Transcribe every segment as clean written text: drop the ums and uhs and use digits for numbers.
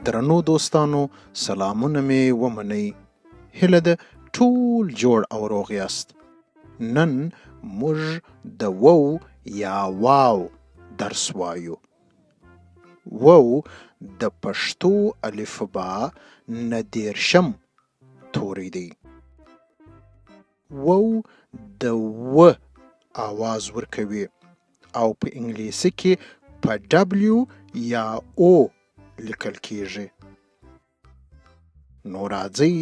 درنو دوستانو سلامونه می ومنئ. هیله ده ټول جوړ او روغ یاست. نن موږ د وو یا واو درس وایو. وو د پښتو الفبا نه 13 توری دی. وو د و آواز ورکوي او په انګلیسي کې په W یا O لیکل کیږي. نو راځئ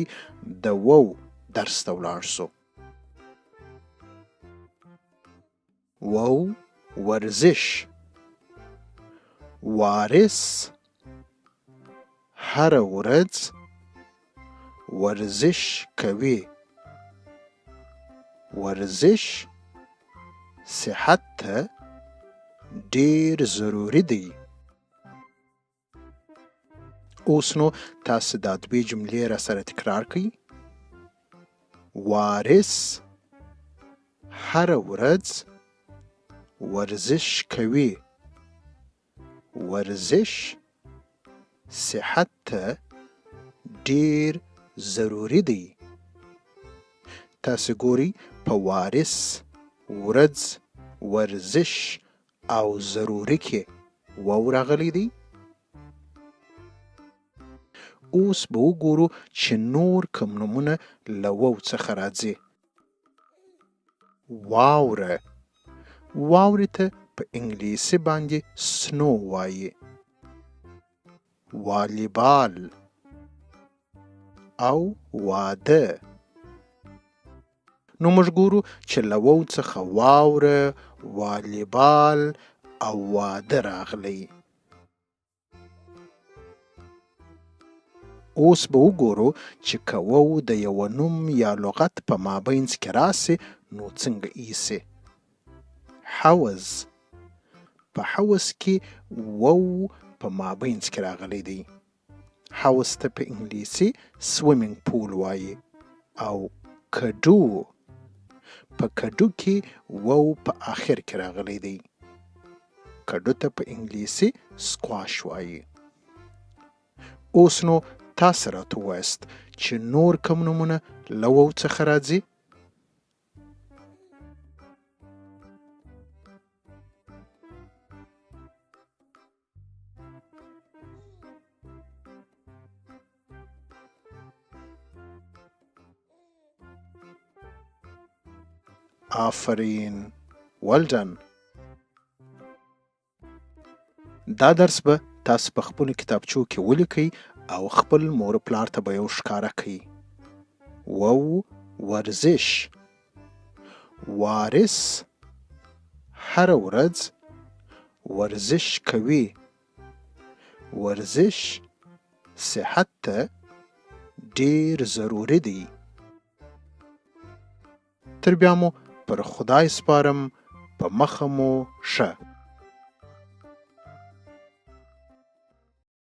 د وو درس ته ولاړ سو. وو ورزش، وارث، هر ورځ ورزش کوي. ورزش صحت ته ډیر ضروری دی. اوس نو تاسو دا دوې جملې را سره تکرار کړئ. وارث هر ورځ ورزش کوي. ورزش صحت ته ډیر ضروری دی. تاسو ګورئ په وارث، ورځ، ورزش او ضروري کې وو راغلی دی. اوس به وګورو چې نور کوم نومونه له وو څخه راځي. واوره، واورې ته په انګلیسي باندې سنو وایي. والیبال او واده. نو موږ ګورو چې له وو څخه واوره، والیبال او واده راغلی. اوس به وګورو چې که وو د یو نوم یا لغت په مابینځ کې راسي نو څنګه ایسي. حوض، په حوض کې وو په مابینځ کې راغلی دی. حوض ته په انګلیسي سویمینګ پول وایي. او کډو، په کډو کې وو په آخر کې راغلی دی. کډو ته په انګلیسي سکواش وایي. اوس نو تاسو راته ووایاست چې نور کوم نومونه له وو څخه راځي. آفرین، ولډن. دا درس به تاسو په خپلو کتابچو کې ولیکئ او خپل مور پلار ته به یې ښکاره کړئ. وو ورزش، وارث هر ورځ ورزش کوي. ورزش صحت ته ډیر ضروری دی. تر بیا مو پر خدای سپارم، په مخه مو ښه.